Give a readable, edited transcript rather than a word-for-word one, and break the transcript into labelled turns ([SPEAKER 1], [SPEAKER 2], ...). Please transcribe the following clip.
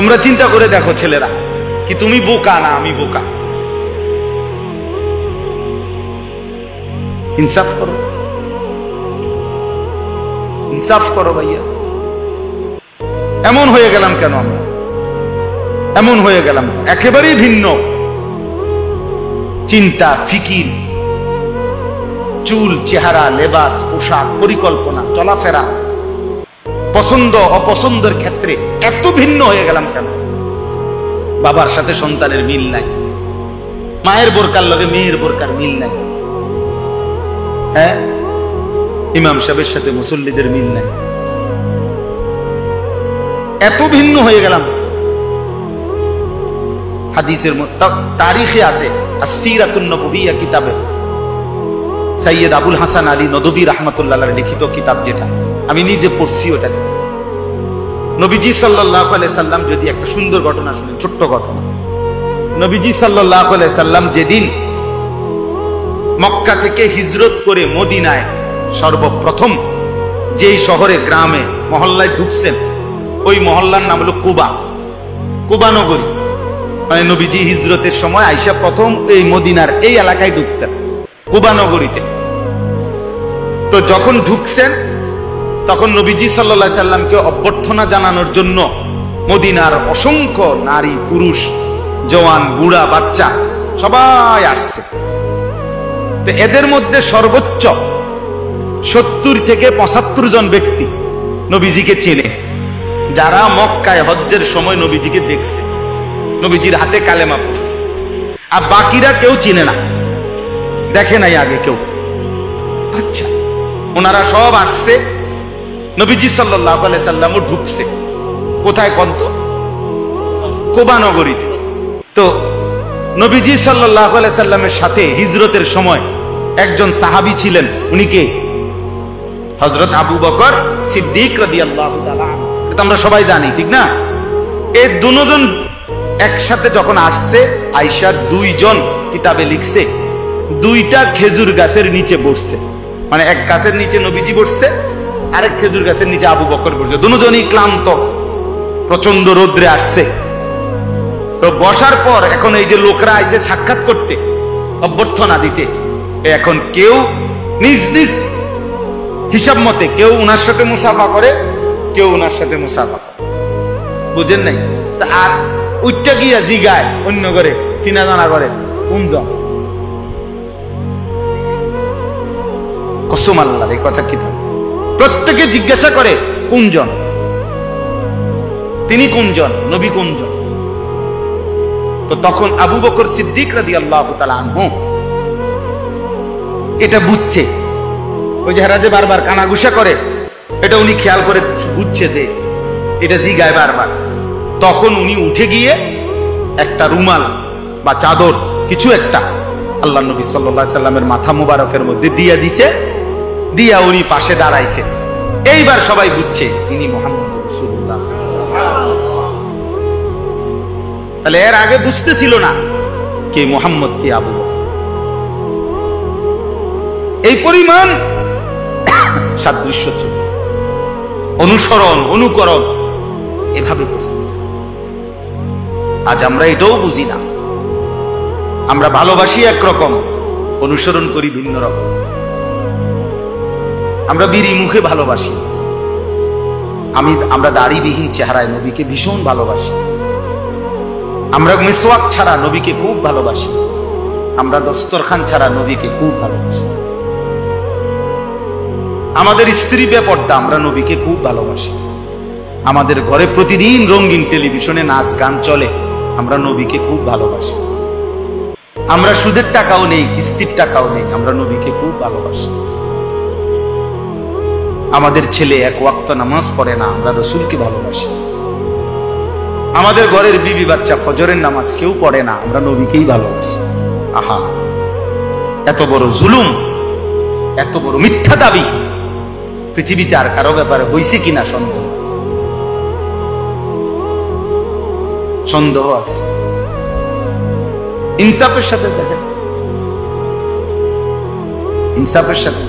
[SPEAKER 1] তোমরা চিন্তা করে দেখো ছেলেরা, কি তুমি বোকা না আমি বোকা? ইনসাফ করো, ইনসাফ করো ভাইয়া। এমন হয়ে গেলাম কেন আমরা? এমন হয়ে গেলাম, একেবারেই ভিন্ন চিন্তা, ফিকির, চুল, চেহারা, লেবাস, পোশাক, পরিকল্পনা, চলাফেরা, পছন্দ অপছন্দের ক্ষেত্রে এত ভিন্ন হয়ে গেলাম কেন? বাবার সাথে সন্তানের মিল নাই, মায়ের বোরকার লগে মেয়ের বোরকার মিল নাই, হ্যাঁ, ইমাম সাহেবের সাথে মুসল্লিদের মিল নাই, এত ভিন্ন হয়ে গেলাম। হাদিসের তারিখে আছে, আসসিরাতুন নববিয়্যা কিতাবে সৈয়দ আবুল হাসান আলী নদভী রাহমাতুল্লাহ আলাইহি লিখিত কিতাব, যেটা আমি নিজে পড়ছি, ওটাতে নবীজি সাল্লাল্লাহু আলাইহি সাল্লাম, যদি একটা সুন্দর ঘটনা শুনেন, ছোট্ট ঘটনা। নবীজি সাল্লাল্লাহু আলাইহি সাল্লাম যেদিন মক্কা থেকে হিজরত করে মদিনায় সর্বপ্রথম যেই শহরে, গ্রামে, মহল্লায় ঢুকছেন, ওই মহল্লার নাম হলো কুবা, কুবা নগরী। মানে নবীজি হিজরতের সময় আয়েশা প্রথম এই মদিনার এই এলাকায় ঢুকছেন, কুবা নগরীতে। তো যখন ঢুকছেন তখন নবীজি সাল্লাল্লাহু আলাইহি সাল্লামকে অভ্যর্থনা জানানোর জন্য মদিনার অসংখ্য নারী, পুরুষ, জওয়ান, বুড়া, বাচ্চা সবাই আসছে। তো এদের মধ্যে সর্বোচ্চ 70 থেকে 75 জন ব্যক্তি নবীজিকে চেনে, যারা মক্কায় হজ্জের সময় নবীজিকে দেখছে, নবীজির হাতে কালেমা পড়ছে। আর বাকিরা কেউ চিনে না, দেখে নাই আগে কেউ। আচ্ছা, ওনারা সব আসছে, নবীজি সাল্লাল্লাহু আলাইহি সাল্লামও ঢুকছে কোথায় কন্ত? কুবা নগরীতে। তো নবীজি সাল্লাল্লাহু আলাইহি সাল্লামের সাথে হিজরতের সময় একজন সাহাবী ছিলেন, উনি কে? হযরত আবু বকর সিদ্দিক রাদিয়াল্লাহু তাআলা আনহু। এটা আমরা সবাই জানি, ঠিক না? এই দুজন একসাথে যখন আসছে, আয়েশা 2 জন কিতাবে লিখছে, 2টা খেজুর গাছের নিচে বসছে। মানে এক গাছের নিচে নবীজি বসছে, আরেক খেজুর গাছের নিচে আবু বকর বসছে। দুজনই ক্লান্ত, প্রচন্ড রোদ্রে আসছে। তো বসার পর এখন এই যে লোকরা আইছে সাক্ষাৎ করতে, অভ্যর্থনা দিতে, এখন কেউ নিজ নিজ হিসাব মতে, কেউ উনার সাথে মুসাফা করে, কেউ উনার সাথে মুসাফা করে, বুঝেন নাই? তা আর উইটা গিয়া জিগায় অন্য করে, চিনা জানা করে, কোনজন? কসম আল্লাহর, এই কথা কি? প্রত্যেকে জিজ্ঞাসা করে কোনজন, তিনি কোনজন, নবী কোনজন? তো তখন আবু বকর সিদ্দিক রাদিয়াল্লাহু তাআলা আনহু এটা বুঝছে, ওই যে যে বারবার কানাঘুষা করে, এটা উনি খেয়াল করে বুঝছে যে এটা জিগায় বারবার। তখন উনি উঠে গিয়ে একটা রুমাল বা চাদর কিছু একটা আল্লাহ নবী সাল্লাল্লাহু আলাইহি সাল্লামের মাথা মুবারকের মধ্যে দিয়া দিছে, দিয়া উনি পাশে দাঁড়াইছে। এইবার সবাই বুঝছে ইনি মুহাম্মদ রাসূলুল্লাহ। তাহলে এর আগে বুঝতেছিল না কে মুহাম্মদ, কে আবু বকর। এই পরিমাণ সাদৃশ্য ছিল, অনুসরণ, অনুকরণ এভাবে করছে। আজ আমরা এটাও বুঝি না, আমরা ভালোবাসি একরকম, অনুসরণ করি ভিন্ন রকম। আমরা বিড়ি মুখে ভালোবাসি, আমরা দাড়িবিহীন চেহারায় নবীকে ভীষণ ভালোবাসি। আমরা মিসওয়াক ছাড়া নবীকে খুব ভালোবাসি, আমরা দস্তরখান ছাড়া নবীকে খুব ভালোবাসি। আমাদের স্ত্রী বেপর্দা, আমরা নবীকে খুব ভালোবাসি। আমাদের ঘরে প্রতিদিন রঙিন টেলিভিশনে নাচ গান চলে, আমরা নবীকে খুব ভালোবাসি। আমরা সুদের টাকাও নেই, কিস্তির টাকাও নেই, আমরা নবীকে খুব ভালোবাসি। আমাদের ছেলে 1 ওয়াক্ত নামাজ পড়ে না, আমরা রাসূলকে ভালোবাসি। আমাদের ঘরের বিবি বাচ্চা ফজরের নামাজ কেউ পড়ে না, আমরা নবীকেই ভালোবাসি। আহা, এত বড় জুলুম, এত বড় মিথ্যা দাবি পৃথিবীতে আর কারো ব্যাপারে হইছে কিনা সন্দেহ আছে, সন্দেহ আছে। ইনসাফের সাথে দেখেন, ইনসাফের সাথে